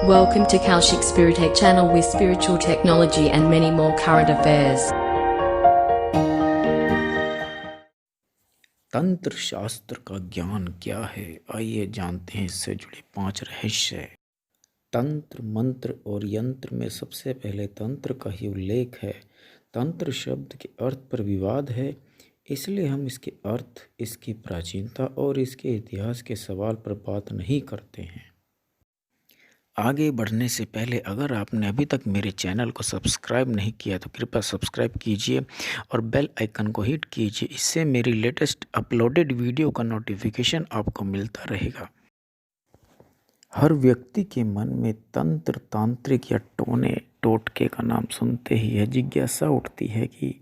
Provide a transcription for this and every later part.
Welcome to Kaushik Spiritech channel with spiritual technology and many more current affairs. तंत्र शास्त्र का ज्ञान क्या है, आइए जानते हैं इससे जुड़े 5 रहस्य। तंत्र, मंत्र और यंत्र में सबसे पहले तंत्र का ही उल्लेख है। तंत्र शब्द के अर्थ पर विवाद है, इसलिए हम इसके अर्थ, इसकी प्राचीनता और इसके इतिहास के सवाल पर बात नहीं करते हैं। आगे बढ़ने से पहले अगर आपने अभी तक मेरे चैनल को सब्सक्राइब नहीं किया तो कृपया सब्सक्राइब कीजिए और बेल आइकन को हिट कीजिए। इससे मेरी लेटेस्ट अपलोडेड वीडियो का नोटिफिकेशन आपको मिलता रहेगा। हर व्यक्ति के मन में तंत्र, तांत्रिक या टोने टोटके का नाम सुनते ही यह जिज्ञासा उठती है कि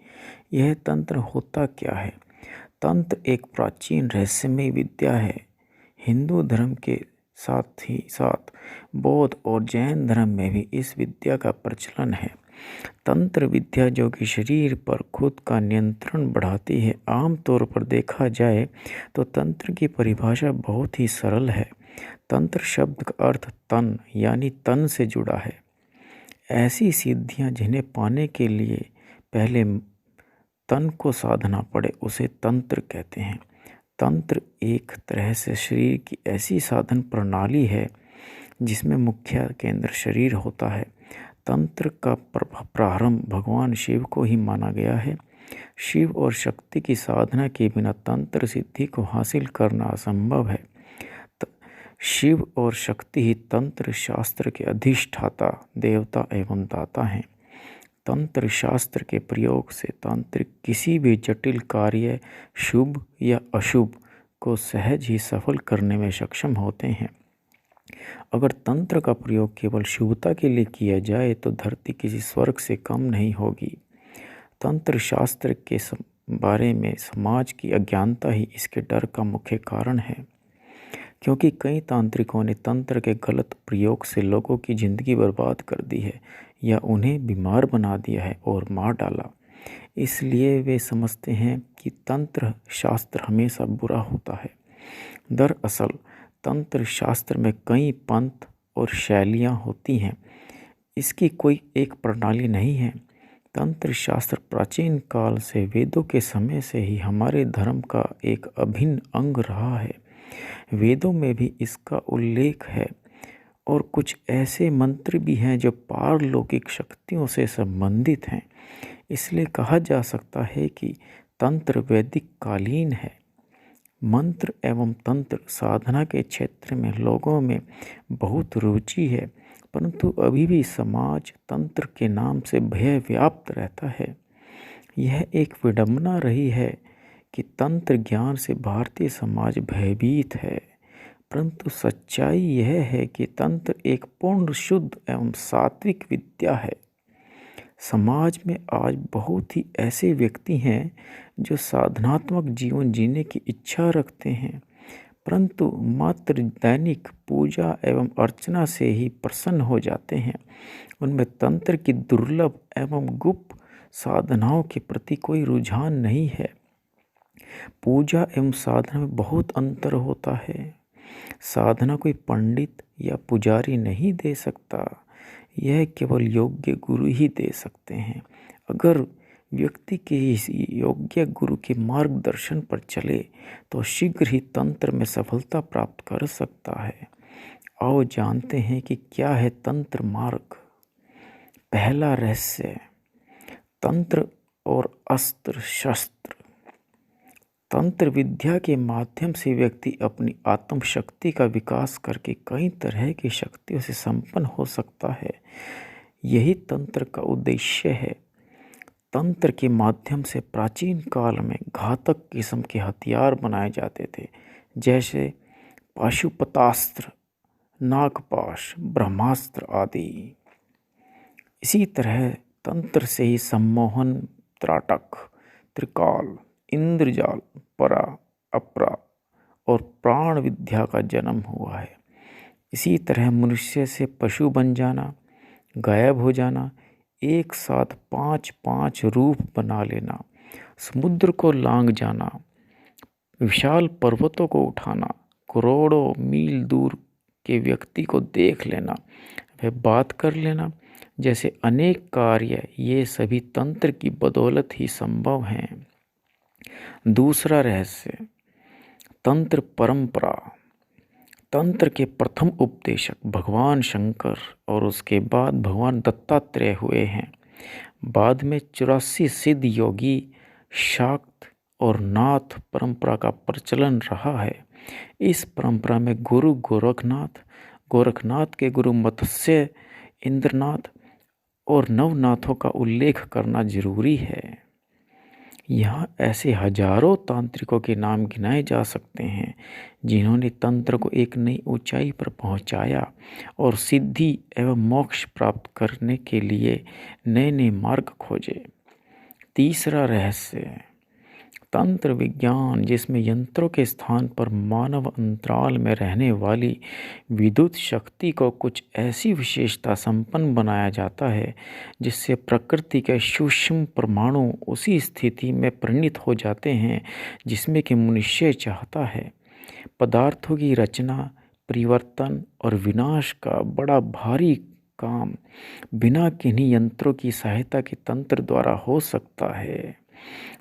यह तंत्र होता क्या है। तंत्र एक प्राचीन रहस्यमय विद्या है। हिंदू धर्म के साथ ही साथ बौद्ध और जैन धर्म में भी इस विद्या का प्रचलन है। तंत्र विद्या जो कि शरीर पर खुद का नियंत्रण बढ़ाती है। आमतौर पर देखा जाए तो तंत्र की परिभाषा बहुत ही सरल है। तंत्र शब्द का अर्थ तन यानी तन से जुड़ा है। ऐसी सिद्धियां जिन्हें पाने के लिए पहले तन को साधना पड़े उसे तंत्र कहते हैं। तंत्र एक तरह से शरीर की ऐसी साधन प्रणाली है जिसमें मुख्य केंद्र शरीर होता है। तंत्र का प्रारंभ भगवान शिव को ही माना गया है। शिव और शक्ति की साधना के बिना तंत्र सिद्धि को हासिल करना असंभव है। शिव और शक्ति ही तंत्र शास्त्र के अधिष्ठाता, देवता एवं दाता हैं। तंत्र शास्त्र के प्रयोग से तांत्रिक किसी भी जटिल कार्य, शुभ या अशुभ, को सहज ही सफल करने में सक्षम होते हैं। अगर तंत्र का प्रयोग केवल शुभता के लिए किया जाए तो धरती किसी स्वर्ग से कम नहीं होगी। तंत्र शास्त्र के बारे में समाज की अज्ञानता ही इसके डर का मुख्य कारण है, क्योंकि कई तांत्रिकों ने तंत्र के गलत प्रयोग से लोगों की जिंदगी बर्बाद कर दी है या उन्हें बीमार बना दिया है और मार डाला। इसलिए वे समझते हैं कि तंत्र शास्त्र हमेशा बुरा होता है। दरअसल तंत्र शास्त्र में कई पंथ और शैलियाँ होती हैं, इसकी कोई एक प्रणाली नहीं है। तंत्र शास्त्र प्राचीन काल से, वेदों के समय से ही हमारे धर्म का एक अभिन्न अंग रहा है। वेदों में भी इसका उल्लेख है और कुछ ऐसे मंत्र भी हैं जो पारलौकिक शक्तियों से संबंधित हैं। इसलिए कहा जा सकता है कि तंत्र वैदिक कालीन है। मंत्र एवं तंत्र साधना के क्षेत्र में लोगों में बहुत रुचि है, परंतु अभी भी समाज तंत्र के नाम से भय व्याप्त रहता है। यह एक विडंबना रही है कि तंत्र ज्ञान से भारतीय समाज भयभीत है, परंतु सच्चाई यह है कि तंत्र एक पूर्ण शुद्ध एवं सात्विक विद्या है। समाज में आज बहुत ही ऐसे व्यक्ति हैं जो साधनात्मक जीवन जीने की इच्छा रखते हैं, परंतु मात्र दैनिक पूजा एवं अर्चना से ही प्रसन्न हो जाते हैं। उनमें तंत्र की दुर्लभ एवं गुप्त साधनाओं के प्रति कोई रुझान नहीं है। पूजा एवं साधना में बहुत अंतर होता है। साधना कोई पंडित या पुजारी नहीं दे सकता, यह केवल योग्य गुरु ही दे सकते हैं। अगर व्यक्ति के इस योग्य गुरु के मार्गदर्शन पर चले तो शीघ्र ही तंत्र में सफलता प्राप्त कर सकता है। आओ जानते हैं कि क्या है तंत्र मार्ग। पहला रहस्य, तंत्र और अस्त्र शस्त्र। तंत्र विद्या के माध्यम से व्यक्ति अपनी आत्म शक्ति का विकास करके कई तरह की शक्तियों से संपन्न हो सकता है। यही तंत्र का उद्देश्य है। तंत्र के माध्यम से प्राचीन काल में घातक किस्म के हथियार बनाए जाते थे, जैसे पाशुपतास्त्र, नागपाश, ब्रह्मास्त्र आदि। इसी तरह तंत्र से ही सम्मोहन, त्राटक, त्रिकाल, इंद्रजाल, परा, अपरा और प्राण विद्या का जन्म हुआ है। इसी तरह मनुष्य से पशु बन जाना, गायब हो जाना, एक साथ 5-5 रूप बना लेना, समुद्र को लांघ जाना, विशाल पर्वतों को उठाना, करोड़ों मील दूर के व्यक्ति को देख लेना, वह बात कर लेना जैसे अनेक कार्य ये सभी तंत्र की बदौलत ही संभव हैं। दूसरा रहस्य, तंत्र परंपरा। तंत्र के प्रथम उपदेशक भगवान शंकर और उसके बाद भगवान दत्तात्रेय हुए हैं। बाद में 84 सिद्ध योगी, शाक्त और नाथ परंपरा का प्रचलन रहा है। इस परंपरा में गुरु गोरखनाथ, गोरखनाथ के गुरु मत्स्य इंद्रनाथ और नवनाथों का उल्लेख करना जरूरी है। यहाँ ऐसे हजारों तांत्रिकों के नाम गिनाए जा सकते हैं जिन्होंने तंत्र को एक नई ऊंचाई पर पहुँचाया और सिद्धि एवं मोक्ष प्राप्त करने के लिए नए नए मार्ग खोजे। तीसरा रहस्य, तंत्र विज्ञान, जिसमें यंत्रों के स्थान पर मानव अंतराल में रहने वाली विद्युत शक्ति को कुछ ऐसी विशेषता संपन्न बनाया जाता है जिससे प्रकृति के सूक्ष्म परमाणु उसी स्थिति में परिणत हो जाते हैं जिसमें कि मनुष्य चाहता है। पदार्थों की रचना, परिवर्तन और विनाश का बड़ा भारी काम बिना किन्हीं यंत्रों की सहायता के तंत्र द्वारा हो सकता है।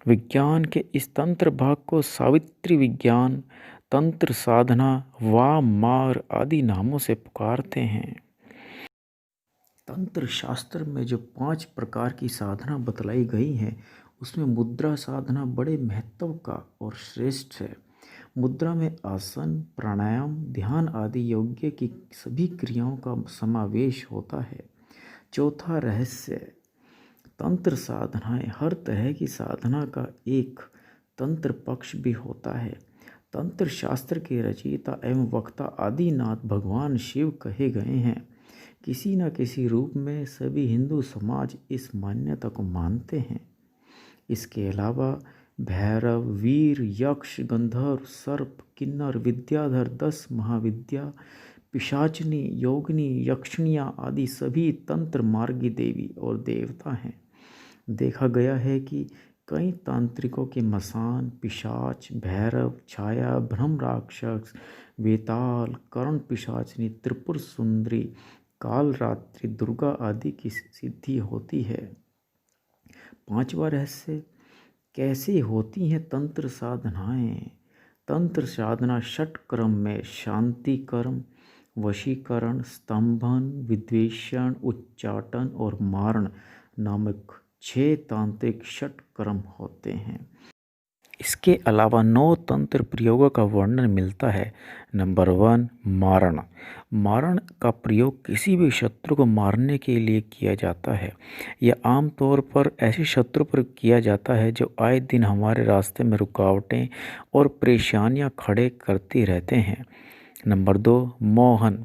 विज्ञान के इस तंत्र भाग को सावित्री विज्ञान, तंत्र साधना, वामार आदि नामों से पुकारते हैं। तंत्र शास्त्र में जो 5 प्रकार की साधना बतलाई गई है उसमें मुद्रा साधना बड़े महत्व का और श्रेष्ठ है। मुद्रा में आसन, प्राणायाम, ध्यान आदि योग्य की सभी क्रियाओं का समावेश होता है। चौथा रहस्य, तंत्र साधनाएं। हर तरह की साधना का एक तंत्र पक्ष भी होता है। तंत्र शास्त्र के रचयिता एवं वक्ता आदिनाथ भगवान शिव कहे गए हैं। किसी न किसी रूप में सभी हिंदू समाज इस मान्यता को मानते हैं। इसके अलावा भैरव, वीर, यक्ष, गंधर्व, सर्प, किन्नर, विद्याधर, 10 महाविद्या, पिशाचनी, योगिनी, यक्षिणियाँ आदि सभी तंत्र मार्गी देवी और देवता हैं। देखा गया है कि कई तांत्रिकों के मसान, पिशाच, भैरव, छाया, ब्रह्म राक्षस, वेताल, कर्ण पिशाचनी, त्रिपुर सुंदरी, कालरात्रि, दुर्गा आदि की सिद्धि होती है। पांचवा रहस्य, कैसे होती हैं तंत्र साधनाएं। तंत्र साधना षट क्रम में शांति कर्म, वशीकरण, स्तंभन, विद्वेषण, उच्चाटन और मारण नामक 6 तांत्रिक षट क्रम होते हैं। इसके अलावा 9 तंत्र प्रयोगों का वर्णन मिलता है। नंबर 1, मारण। मारण का प्रयोग किसी भी शत्रु को मारने के लिए किया जाता है। यह आमतौर पर ऐसे शत्रु पर किया जाता है जो आए दिन हमारे रास्ते में रुकावटें और परेशानियां खड़े करते रहते हैं। नंबर 2, मोहन।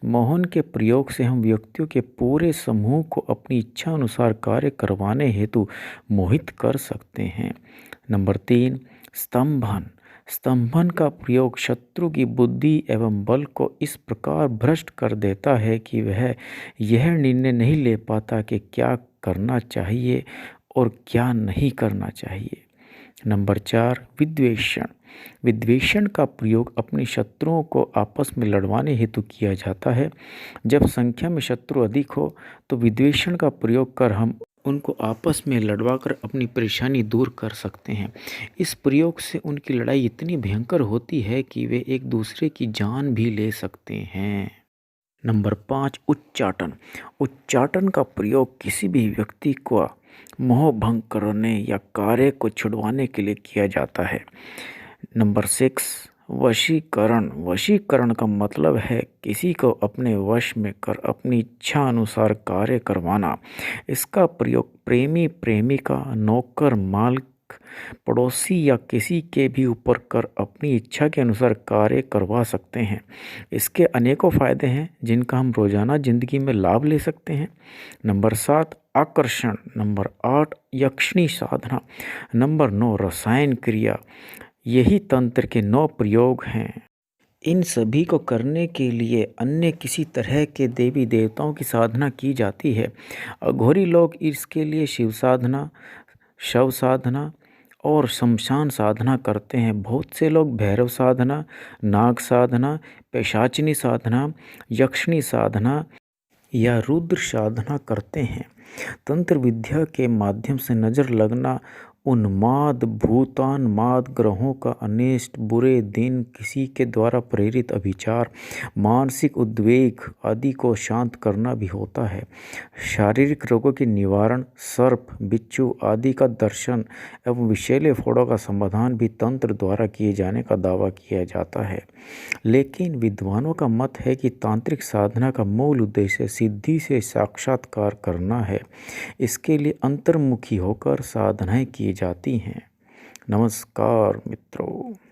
मोहन के प्रयोग से हम व्यक्तियों के पूरे समूह को अपनी इच्छा अनुसार कार्य करवाने हेतु मोहित कर सकते हैं। नंबर 3, स्तंभन। स्तंभन का प्रयोग शत्रु की बुद्धि एवं बल को इस प्रकार भ्रष्ट कर देता है कि वह यह निर्णय नहीं ले पाता कि क्या करना चाहिए और क्या नहीं करना चाहिए। नंबर 4, विद्वेषण। विद्वेषण का प्रयोग अपने शत्रुओं को आपस में लड़वाने हेतु किया जाता है। जब संख्या में शत्रु अधिक हो तो विद्वेषण का प्रयोग कर हम उनको आपस में लड़वाकर अपनी परेशानी दूर कर सकते हैं। इस प्रयोग से उनकी लड़ाई इतनी भयंकर होती है कि वे एक दूसरे की जान भी ले सकते हैं। नंबर 5, उच्चाटन। उच्चाटन का प्रयोग किसी भी व्यक्ति को मोह भंग करने या कार्य को छुड़वाने के लिए किया जाता है। नंबर 6, वशीकरण। वशीकरण का मतलब है किसी को अपने वश में कर अपनी इच्छा अनुसार कार्य करवाना। इसका प्रयोग प्रेमी, प्रेमिका, नौकर, मालिक, पड़ोसी या किसी के भी ऊपर कर अपनी इच्छा के अनुसार कार्य करवा सकते हैं। इसके अनेकों फायदे हैं जिनका हम रोजाना जिंदगी में लाभ ले सकते हैं। नंबर 7, आकर्षण। नंबर 8, यक्षिणी साधना। नंबर 9, रसायन क्रिया। यही तंत्र के 9 प्रयोग हैं। इन सभी को करने के लिए अन्य किसी तरह के देवी देवताओं की साधना की जाती है। अघोरी लोग इसके लिए शिव साधना, शव साधना और शमशान साधना करते हैं। बहुत से लोग भैरव साधना, नाग साधना, पिशाचिनी साधना, यक्षिणी साधना या रुद्र साधना करते हैं। तंत्र विद्या के माध्यम से नज़र लगना, उन्माद भूतान्माद, ग्रहों का अनिष्ट, बुरे दिन, किसी के द्वारा प्रेरित अभिचार, मानसिक उद्वेग आदि को शांत करना भी होता है। शारीरिक रोगों के निवारण, सर्प बिच्छू आदि का दर्शन एवं विषैले फोड़ों का समाधान भी तंत्र द्वारा किए जाने का दावा किया जाता है। लेकिन विद्वानों का मत है कि तांत्रिक साधना का मूल उद्देश्य सिद्धि से साक्षात्कार करना है। इसके लिए अंतर्मुखी होकर साधनाएं की जाती हैं। नमस्कार मित्रों।